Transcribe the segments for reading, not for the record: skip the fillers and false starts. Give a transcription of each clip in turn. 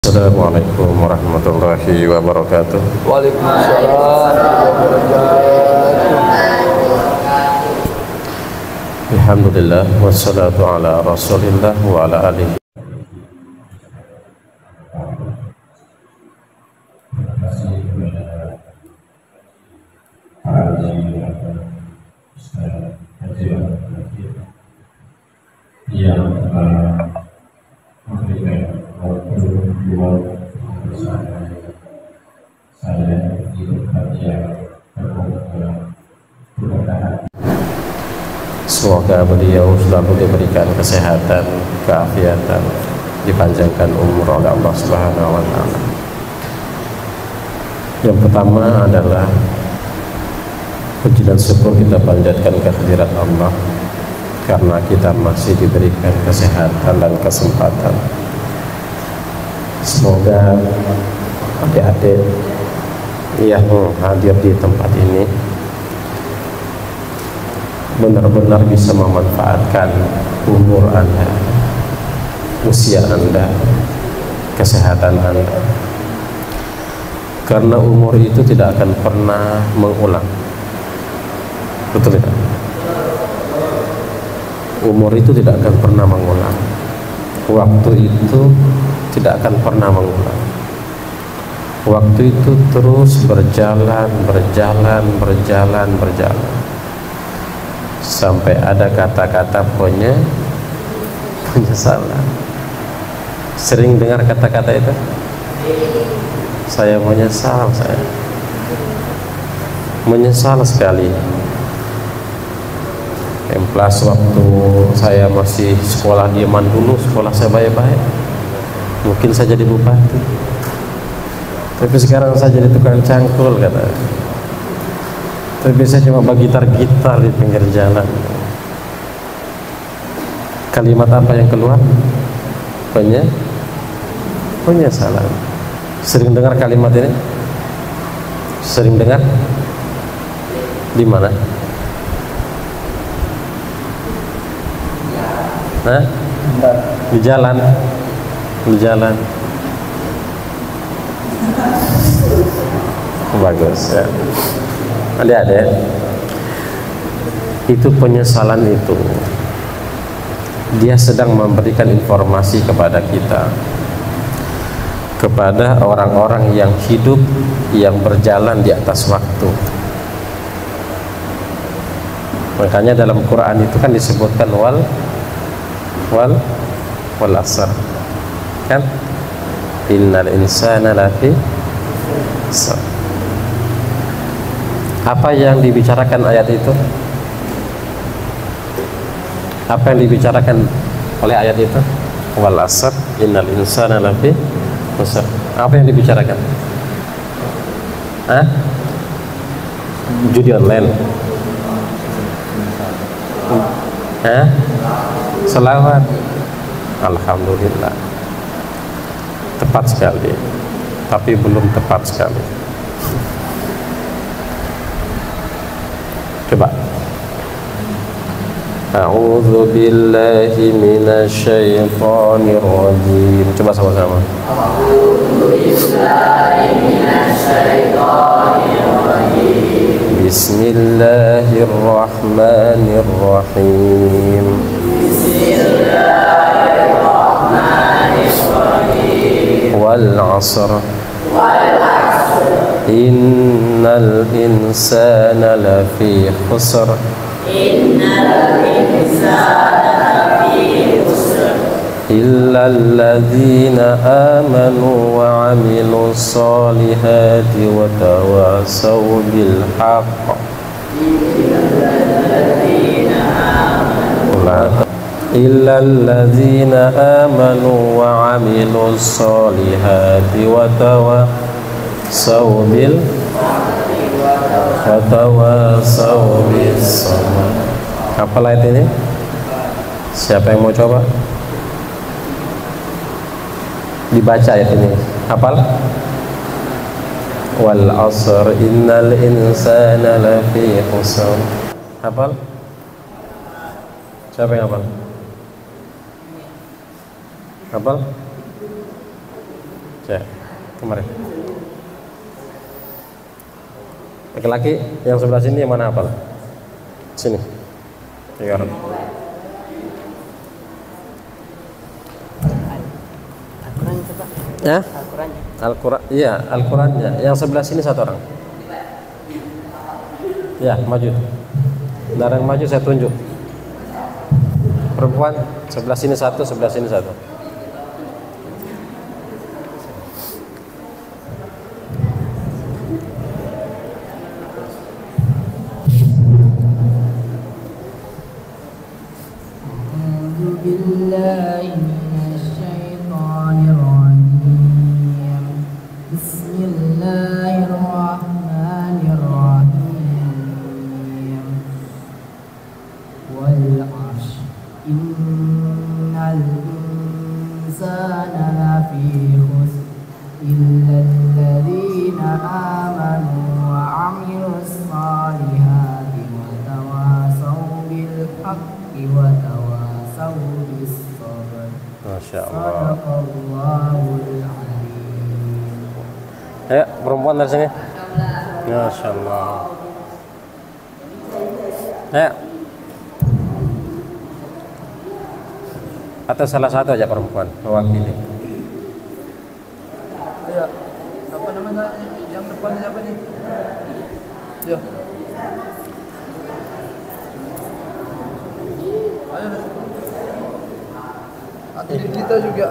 Assalamualaikum warahmatullahi wabarakatuh. Waalaikumsalam warahmatullahi wabarakatuh. Alhamdulillah wassalatu ala rasulillah wa ala alihi. Yang memberikan waktu luang saya hidup yang berberkahan. Semoga beliau selalu diberikan kesehatan, keafiatan, dipanjangkan umur oleh Allah Subhanahu wa taala. Yang pertama adalah puji dan syukur kita panjatkan kehadirat Allah karena kita masih diberikan kesehatan dan kesempatan. Semoga adik-adik yang hadir di tempat ini benar-benar bisa memanfaatkan umur Anda, usia Anda, kesehatan Anda, karena umur itu tidak akan pernah mengulang. Betul ya? Umur itu tidak akan pernah mengulang. Waktu itu tidak akan pernah mengulang. Waktu itu terus berjalan sampai ada kata-kata penyesalan. Sering dengar kata-kata itu? Saya menyesal, saya menyesal sekali. Plus waktu saya masih sekolah di Yaman dulu, sekolah saya baik-baik, mungkin saya jadi bupati. Tapi sekarang saya jadi tukang cangkul, kata. Tapi saya cuma gitar-gitar di pinggir jalan. Kalimat apa yang keluar? Penyesalan. Sering dengar kalimat ini? Sering dengar? Di mana? Nah, di jalan. Bagus ya. Adik-adik, itu penyesalan itu dia sedang memberikan informasi kepada kita, kepada orang-orang yang hidup, yang berjalan di atas waktu. Makanya dalam Quran itu kan disebutkan wal asr, kan? Innal insana lafi khusr. Apa yang dibicarakan ayat itu? Apa yang dibicarakan oleh ayat itu? Wal asr innal insana lafi khusr. Apa yang dibicarakan? Judi online. Selawat. Alhamdulillah. Tepat sekali. Tapi belum tepat sekali. Coba. A'udzu billahi minasyaitonir rajim. Coba sama-sama. A'udzu billahi minasyaitonir rajim. Bismillahirrahmanirrahim. Bismillahirrahmanirrahim. Wal 'asr. Innal insana lafi khusr. Illa alladzina amanu wa 'amilus solihati wa tawasaw bil haqq. Illa alladzina amanu wa 'amilus solihati wa tawasaw bil sabr. Apa ayat ini? Siapa yang mau coba? Dibaca ayat ini. Hafal? Wal 'asr innal insana lafi khusr. Hafal? Siapa yang hafal? Hafal? Ya, kemarin. Laki-laki yang sebelah sini yang mana hafal? Sini. 3 orang. Al-Quran coba. Ya? Al-Quran. Al-Quran, iya, Al-Qurannya. Yang sebelah sini 1 orang. Ya, maju. Dari yang maju saya tunjuk. Perempuan sebelah sini 1, sebelah sini 1. بالله من الشيطان الرجيم بسم الله الرحمن الرحيم والعصر إن الإنسان لفي خسر إلا الذين آمنوا وعملوا الصالحات وتواصوا بالحق وتواصوا بالصبر. Masya Allah. Sadaqallahul Azim. Ayo, perempuan dari sini. Masya Allah. Ayo. Atau salah satu aja perempuan mewakili. Ya, apa namanya yang depan siapa nih? Ya. Ayo. Atlet kita juga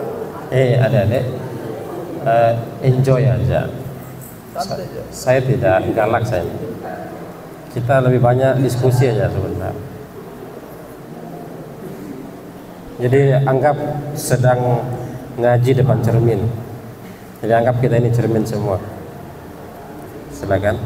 Adik-adik, enjoy aja. santai aja. Saya tidak galak saya. Kita lebih banyak diskusi aja sebentar. Jadi anggap sedang ngaji depan cermin. Jadi anggap kita ini cermin semua. Silakan.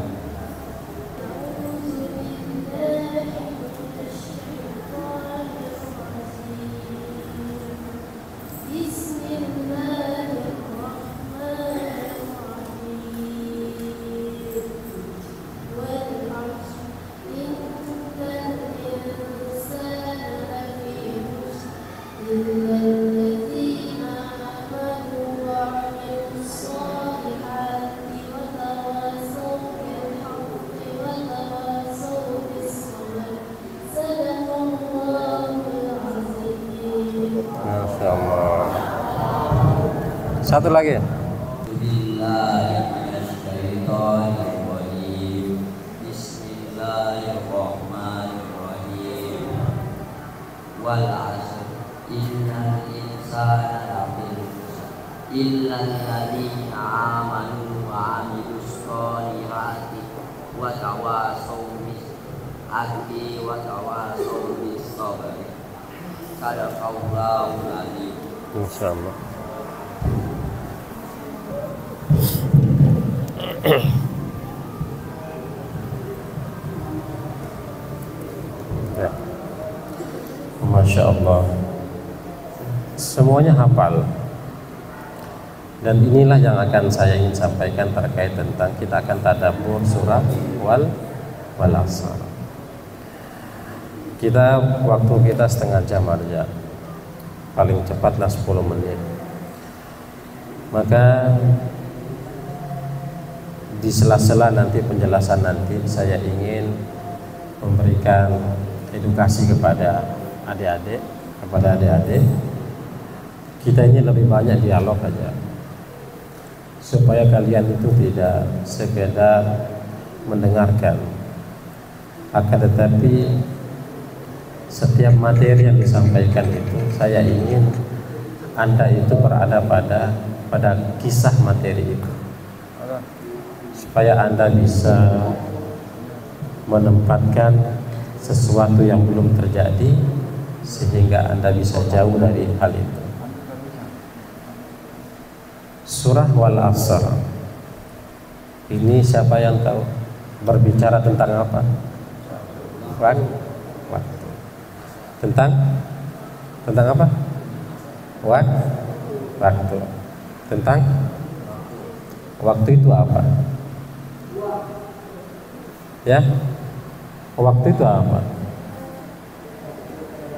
Masya Allah. Satu lagi. Bismillahirrahmanirrahim. Wal 'asr innal insana lafi khusr illa alladziina aamanu wa 'amilus shalihati wa tawassaw bis haqqi wa tawassaw bis sabr. Sadaqallahul azim. Masya Allah. Ya. Masya Allah. Semuanya hafal. Dan inilah yang akan saya ingin sampaikan terkait tentang kita akan tadabbur surah wal 'asr. Kita waktu kita setengah jam aja, paling cepatlah 10 menit. Maka di sela-sela nanti penjelasan nanti saya ingin memberikan edukasi kepada adik-adik, kita ini lebih banyak dialog aja, supaya kalian itu tidak sekedar mendengarkan, akan tetapi setiap materi yang disampaikan itu saya ingin Anda itu berada pada kisah materi itu, supaya Anda bisa menempatkan sesuatu yang belum terjadi sehingga Anda bisa jauh dari hal itu. Surah wal 'asr ini siapa yang tahu berbicara tentang apa? Waktu. Tentang apa? Waktu. Tentang waktu itu apa? Ya, waktu itu apa?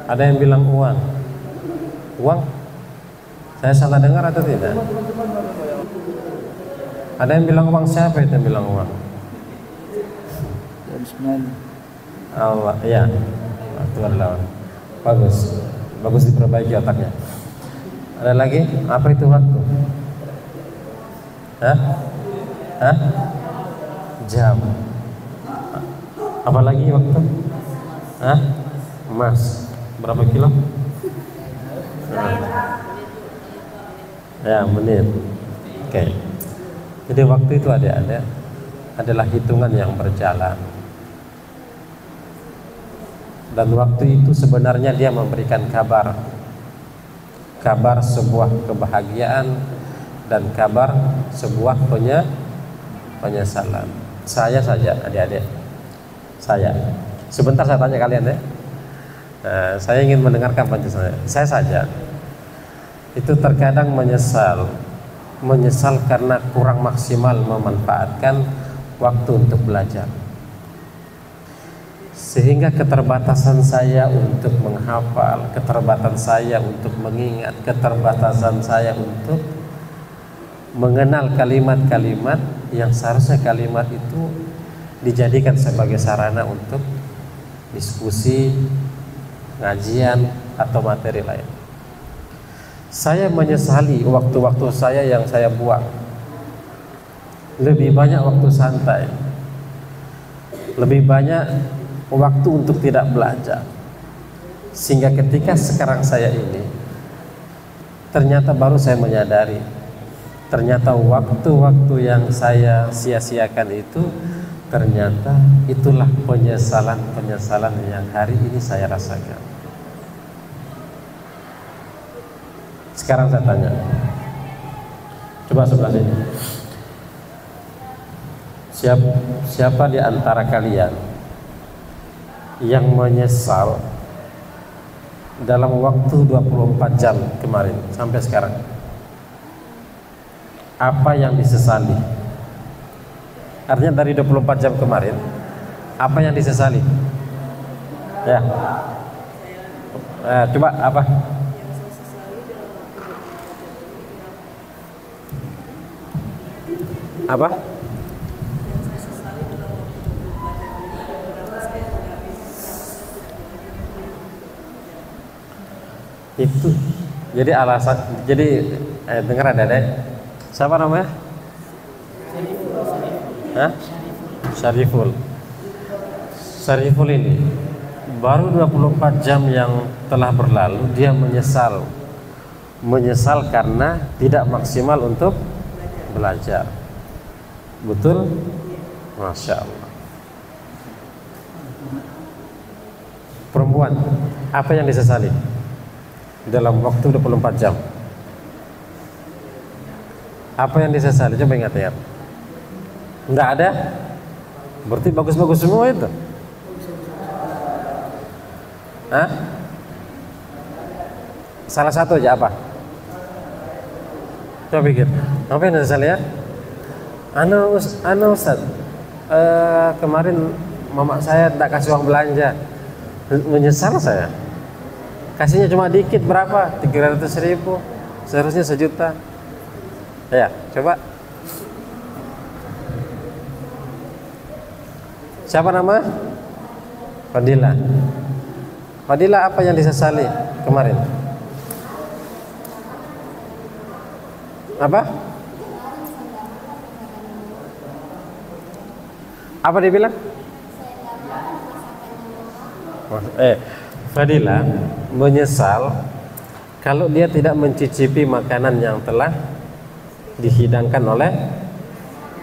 Ada yang bilang uang. Saya salah dengar atau tidak? Ada yang bilang uang, siapa itu yang bilang uang? Allah, iya. Waktu adalah bagus, bagus diperbaiki otaknya. Ada lagi? Apa itu waktu? Hah? Hah? Jam. Apa lagi waktu? Hah? Emas. Berapa kilo? Ya, menit. Oke. Jadi waktu itu adalah hitungan yang berjalan. Dan waktu itu sebenarnya dia memberikan kabar sebuah kebahagiaan dan kabar sebuah penyesalan. Saya saja, adik-adik, sebentar saya tanya kalian ya. Saya ingin mendengarkan penjelasan saya saja. Itu terkadang menyesal karena kurang maksimal memanfaatkan waktu untuk belajar, sehingga keterbatasan saya untuk menghafal, keterbatasan saya untuk mengingat, keterbatasan saya untuk mengenal kalimat-kalimat yang seharusnya kalimat itu dijadikan sebagai sarana untuk diskusi, ngajian, atau materi lain. Saya menyesali waktu-waktu saya yang saya buang. Lebih banyak waktu santai, lebih banyak waktu untuk tidak belajar, sehingga ketika sekarang saya ini ternyata baru saya menyadari, ternyata waktu-waktu yang saya sia-siakan itu ternyata itulah penyesalan yang hari ini saya rasakan. Sekarang saya tanya, coba sebelah sini, siapa di antara kalian yang menyesal dalam waktu 24 jam kemarin sampai sekarang? Apa yang disesali? Artinya dari 24 jam kemarin, apa yang disesali? Ya, coba apa? Apa? Itu jadi alasan. Jadi dengar ada siapa namanya? Hah? Syariful ini baru 24 jam yang telah berlalu dia menyesal karena tidak maksimal untuk belajar. Betul? Masya Allah. Perempuan, apa yang disesali dalam waktu 24 jam? Apa yang disesali? Coba ingat-ingat. Enggak ada? Berarti bagus-bagus semua itu. Hah? Salah satu aja apa? Coba pikir. Apa yang disesali ya? Ustaz, kemarin mama saya tidak kasih uang belanja. Menyesal saya. Kasihnya cuma dikit, berapa? 300.000. Seharusnya 1 juta. Ya, coba. Siapa nama? Fadila. Fadila, apa yang disesali kemarin? Apa? Apa dia bilang? Fadila menyesal kalau dia tidak mencicipi makanan yang telah dihidangkan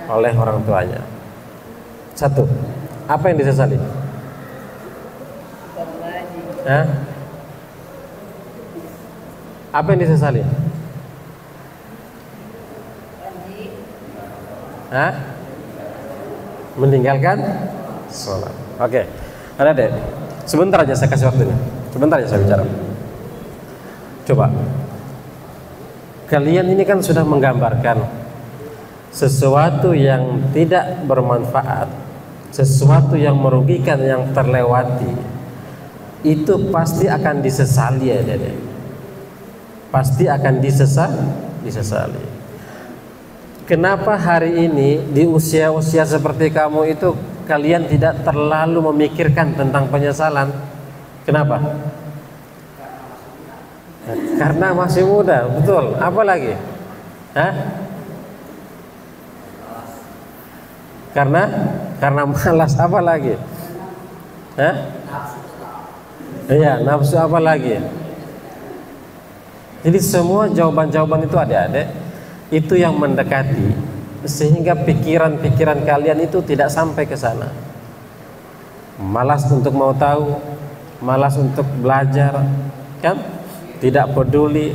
oleh orang tuanya. Satu, apa yang disesali? Hah? Apa yang disesali? Hah? Meninggalkan sholat. Oke, ada deh. Sebentar aja saya kasih waktunya. Sebentar aja saya bicara. Coba. Kalian ini kan sudah menggambarkan sesuatu yang tidak bermanfaat, sesuatu yang merugikan, yang terlewati, itu pasti akan disesali ya, Dede. pasti akan disesali. Kenapa hari ini di usia-usia seperti kamu itu kalian tidak terlalu memikirkan tentang penyesalan? Kenapa? Karena masih muda, betul. Apa lagi? Hah? Karena malas, apa lagi? Hah? Iya, nafsu, apa lagi? Jadi semua jawaban-jawaban itu adik-adik itu yang mendekati sehingga pikiran-pikiran kalian itu tidak sampai ke sana. Malas untuk mau tahu, malas untuk belajar, kan? Tidak peduli,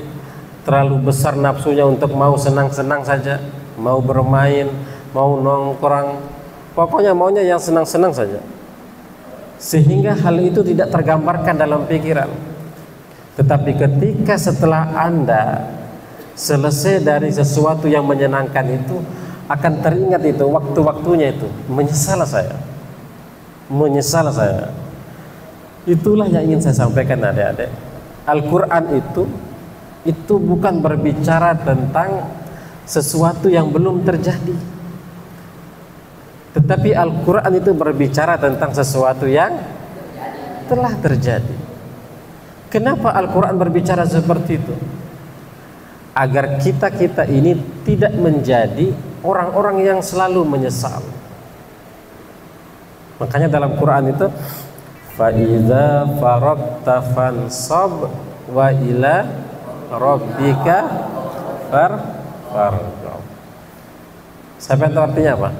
terlalu besar nafsunya untuk mau senang-senang saja, mau bermain, mau nongkrong, pokoknya maunya yang senang-senang saja. Sehingga hal itu tidak tergambarkan dalam pikiran. Tetapi ketika setelah Anda selesai dari sesuatu yang menyenangkan itu, akan teringat itu waktu-waktunya itu, menyesal saya. Itulah yang ingin saya sampaikan adik-adik. Al-Quran itu bukan berbicara tentang sesuatu yang belum terjadi, tetapi Al-Quran itu berbicara tentang sesuatu yang telah terjadi. Kenapa Al-Quran berbicara seperti itu? Agar kita ini tidak menjadi orang-orang yang selalu menyesal. Makanya dalam Quran itu فَإِذَا فَرَغْتَ فَانْصَبْ وَإِلَى رَبِّكَ فَارْغَب. Siapa yang tahu artinya apa?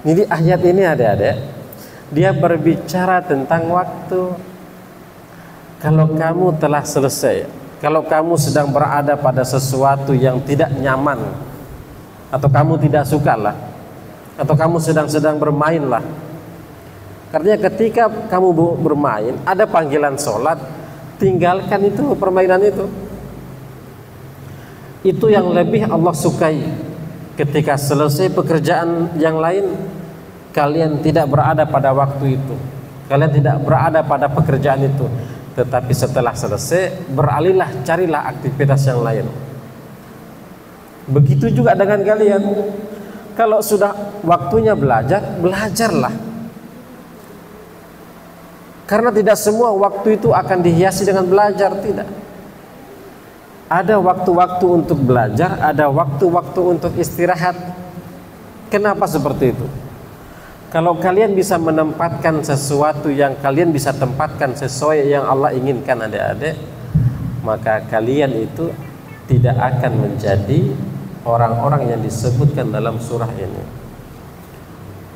Jadi ayat ini adik-adik, dia berbicara tentang waktu. Kalau kamu telah selesai, kalau kamu sedang berada pada sesuatu yang tidak nyaman, atau kamu tidak suka lah, atau kamu sedang bermain lah. Karena ketika kamu bermain, ada panggilan sholat, tinggalkan itu permainan itu. Itu yang lebih Allah sukai. Ketika selesai pekerjaan yang lain, kalian tidak berada pada waktu itu, kalian tidak berada pada pekerjaan itu, tetapi setelah selesai beralihlah, carilah aktivitas yang lain. Begitu juga dengan kalian. Kalau sudah waktunya belajar, belajarlah. Karena tidak semua waktu itu akan dihiasi dengan belajar, tidak. Ada waktu-waktu untuk belajar, ada waktu-waktu untuk istirahat. Kenapa seperti itu? Kalau kalian bisa menempatkan sesuatu yang kalian bisa tempatkan sesuai yang Allah inginkan adik-adik, maka kalian itu tidak akan menjadi orang-orang yang disebutkan dalam surah ini.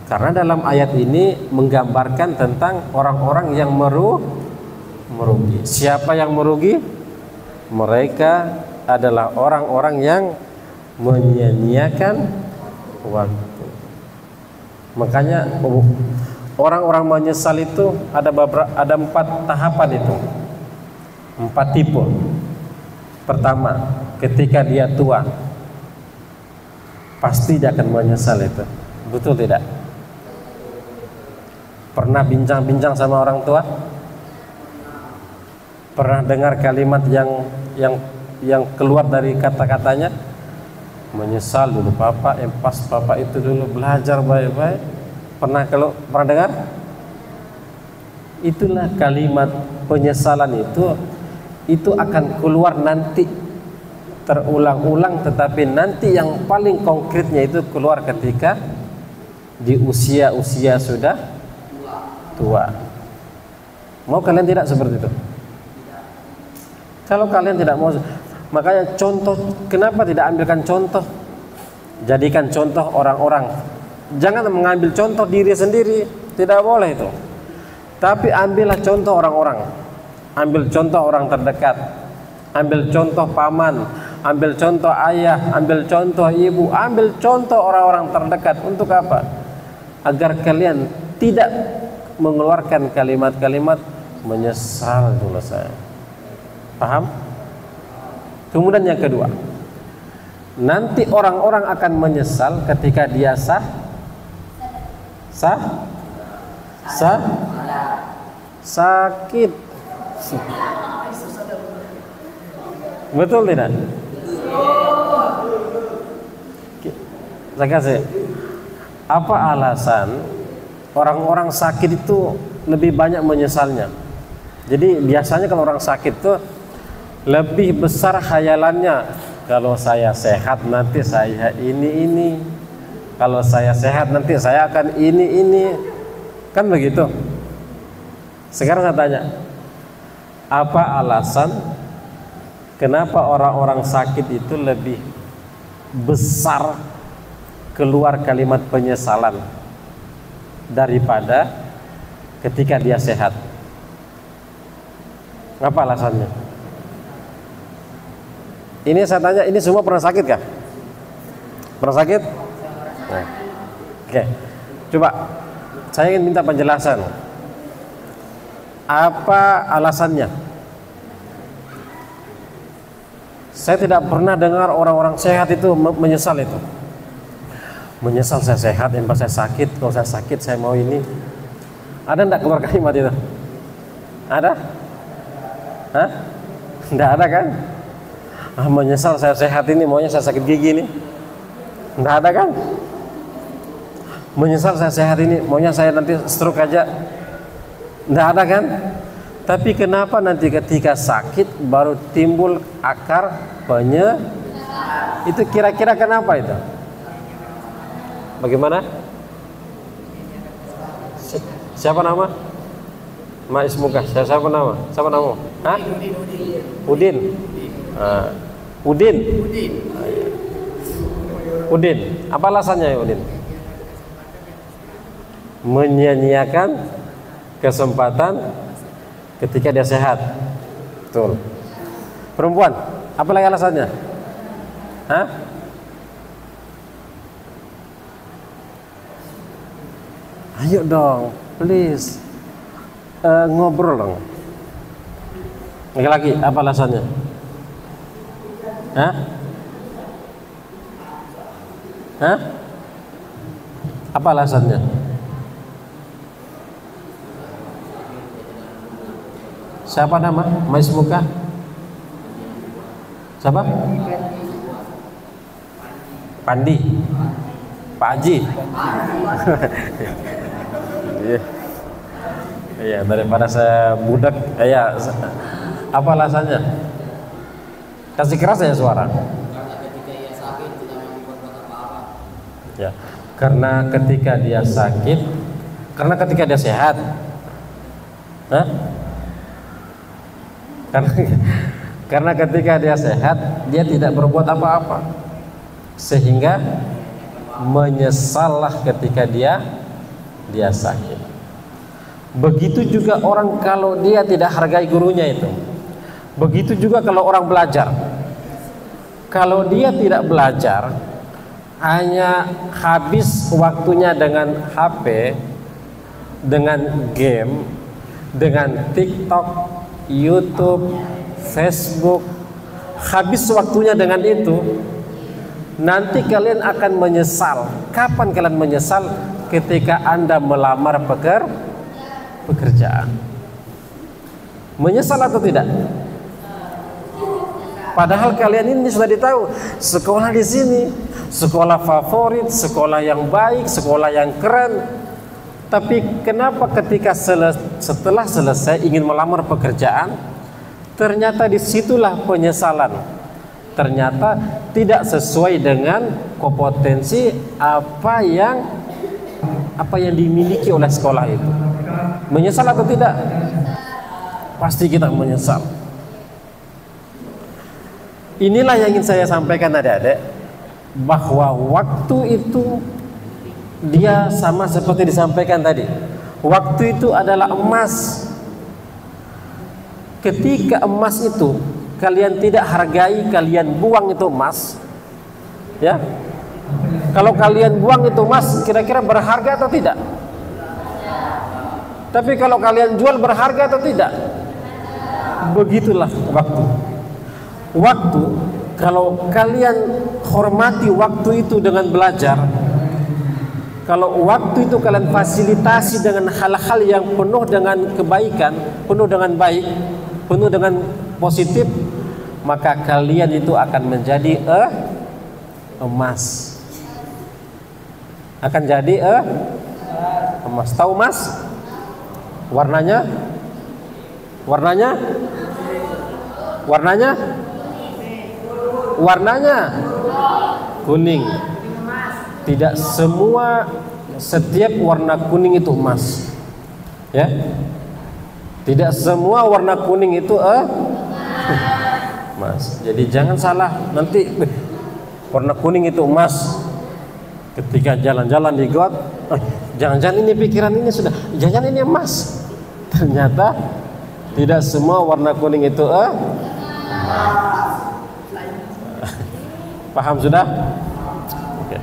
Karena dalam ayat ini menggambarkan tentang orang-orang yang merugi. Siapa yang merugi? Mereka adalah orang-orang yang menyia-nyiakan waktu. Makanya orang-orang menyesal itu ada 4 tahapan itu, 4 tipe. Pertama, ketika dia tua, pasti dia akan menyesal itu. Betul tidak? Pernah bincang-bincang sama orang tua? Pernah dengar kalimat yang keluar dari kata-katanya? Menyesal dulu papa, pas papa itu dulu belajar baik-baik. Pernah dengar? Itulah kalimat penyesalan itu akan keluar nanti, terulang-ulang, tetapi nanti yang paling konkretnya itu keluar ketika di usia sudah tua. Mau kalian tidak seperti itu? Kalau kalian tidak mau, makanya contoh, kenapa tidak ambilkan contoh? Jadikan contoh orang-orang. Jangan mengambil contoh diri sendiri, tidak boleh itu. Tapi ambillah contoh orang-orang. Ambil contoh orang terdekat. Ambil contoh paman, ambil contoh ayah, ambil contoh ibu, ambil contoh orang-orang terdekat. Untuk apa? Agar kalian tidak mengeluarkan kalimat-kalimat menyesal dulu saya. Paham? Kemudian yang kedua, nanti orang-orang akan menyesal ketika dia sakit. Betul tidak? Saya kasih. Apa alasan orang-orang sakit itu lebih banyak menyesalnya? Jadi biasanya kalau orang sakit tuh lebih besar khayalannya. Kalau saya sehat nanti saya ini. Kalau saya sehat nanti saya akan ini. Kan begitu. Sekarang saya tanya, apa alasan kenapa orang-orang sakit itu lebih besar keluar kalimat penyesalan daripada ketika dia sehat? Apa alasannya? Ini saya tanya, ini semua pernah sakit kah? Pernah sakit? Nah. Oke. Coba saya ingin minta penjelasan. Apa alasannya? Saya tidak pernah dengar orang-orang sehat itu menyesal itu. Menyesal saya sehat, pas saya sakit, kalau saya sakit saya mau ini. Ada enggak keluar kalimat itu? Ada? Hah? Enggak ada kan? Menyesal saya sehat ini, maunya saya sakit gigi nih. Enggak ada kan? Menyesal saya sehat ini, maunya saya nanti stroke aja. Enggak ada kan? Tapi kenapa nanti ketika sakit baru timbul akar itu kira-kira kenapa itu? Bagaimana? Siapa nama? Mais Muka. Siapa nama? Siapa nama? Hah? Udin. Udin. Apa alasannya ya Udin? Menyia-nyiakan kesempatan ketika dia sehat. Betul. Perempuan, apa lagi alasannya? Hah? Ayo dong, please. Ngobrol dong. Laki-laki, apa alasannya? Hah? Hah? Apa alasannya? Siapa nama? Mais Muka? Siapa? Pandi. Pak Haji. Iya, daripada saya budak. Iya, apa alasannya? Kasih keras ya suara. Ya, karena ketika dia sakit, karena ketika dia sehat. Hah? Karena ketika dia sehat, dia tidak berbuat apa-apa, sehingga menyesallah ketika dia sakit. Begitu juga orang kalau dia tidak hargai gurunya itu. Begitu juga kalau orang belajar. Kalau dia tidak belajar, hanya habis waktunya dengan HP, dengan game, dengan TikTok, YouTube, Facebook, habis waktunya dengan itu, nanti kalian akan menyesal. Kapan kalian menyesal? Ketika Anda melamar pekerjaan. Menyesal atau tidak? Padahal kalian ini sudah ditahu sekolah di sini, sekolah favorit, sekolah yang baik, sekolah yang keren. Tapi kenapa ketika setelah selesai ingin melamar pekerjaan, ternyata disitulah penyesalan. Ternyata tidak sesuai dengan kompetensi apa yang dimiliki oleh sekolah itu. Menyesal atau tidak? Pasti kita menyesal. Inilah yang ingin saya sampaikan adik-adik, bahwa waktu itu dia sama seperti disampaikan tadi. Waktu itu adalah emas. Ketika emas itu kalian tidak hargai, kalian buang itu emas, ya. Kalau kalian buang itu emas, kira-kira berharga atau tidak? Tapi kalau kalian jual, berharga atau tidak? Begitulah waktu. Waktu, kalau kalian hormati waktu itu dengan belajar, kalau waktu itu kalian fasilitasi dengan hal-hal yang penuh dengan kebaikan, penuh dengan baik, penuh dengan positif, maka kalian itu akan menjadi emas. Akan jadi emas. Tahu emas? Warnanya? Warnanya? Warnanya? Warnanya kuning. Tidak semua, setiap warna kuning itu emas. Ya. Tidak semua warna kuning itu emas. Jadi jangan salah nanti warna kuning itu emas. Ketika jalan-jalan di got, jangan-jangan ini pikiran ini sudah, jangan ini emas. Ternyata tidak semua warna kuning itu paham sudah? Oke.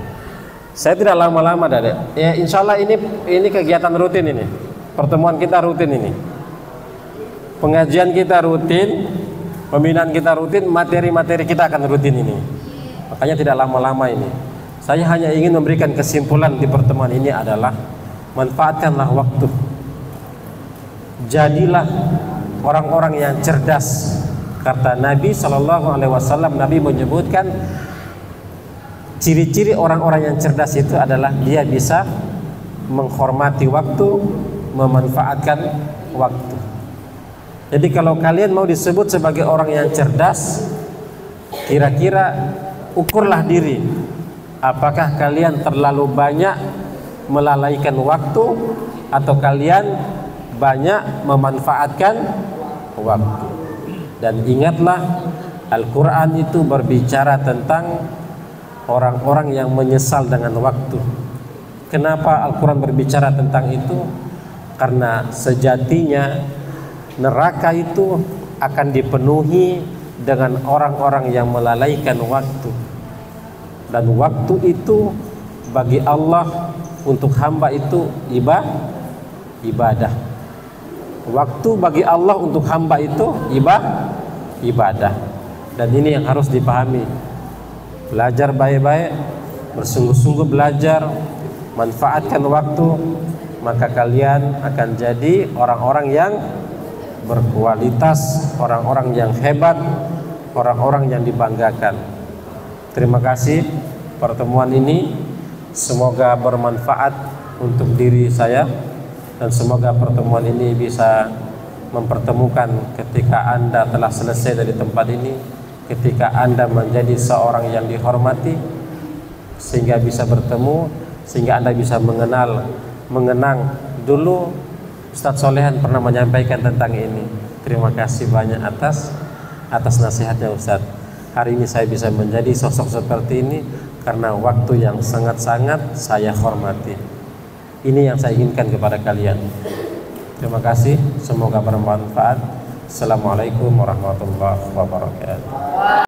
Saya tidak lama-lama Dade. Ya insya Allah ini kegiatan rutin ini. Pertemuan kita rutin ini. Pengajian kita rutin, pembinaan kita rutin, materi-materi kita akan rutin ini. Makanya tidak lama-lama ini. Saya hanya ingin memberikan kesimpulan di pertemuan ini adalah manfaatkanlah waktu. Jadilah orang-orang yang cerdas. Kata Nabi SAW, Nabi menyebutkan ciri-ciri orang-orang yang cerdas itu adalah dia bisa menghormati waktu, memanfaatkan waktu. Jadi kalau kalian mau disebut sebagai orang yang cerdas, kira-kira ukurlah diri. Apakah kalian terlalu banyak melalaikan waktu atau kalian banyak memanfaatkan waktu? Dan ingatlah, Al-Quran itu berbicara tentang orang-orang yang menyesal dengan waktu. Kenapa Al-Quran berbicara tentang itu? Karena sejatinya neraka itu akan dipenuhi dengan orang-orang yang melalaikan waktu. Dan waktu itu bagi Allah untuk hamba itu ibadah. Waktu bagi Allah untuk hamba itu ibadah. Dan ini yang harus dipahami. Belajar baik-baik, bersungguh-sungguh belajar, manfaatkan waktu, maka kalian akan jadi orang-orang yang berkualitas, orang-orang yang hebat, orang-orang yang dibanggakan. Terima kasih pertemuan ini, semoga bermanfaat untuk diri saya, dan semoga pertemuan ini bisa mempertemukan ketika Anda telah selesai dari tempat ini, ketika Anda menjadi seorang yang dihormati, sehingga bisa bertemu, sehingga Anda bisa mengenang dulu Ustadz Solehan pernah menyampaikan tentang ini. Terima kasih banyak atas nasihatnya Ustadz. Hari ini saya bisa menjadi sosok seperti ini karena waktu yang sangat-sangat saya hormati. Ini yang saya inginkan kepada kalian. Terima kasih, semoga bermanfaat. Assalamualaikum warahmatullahi wabarakatuh.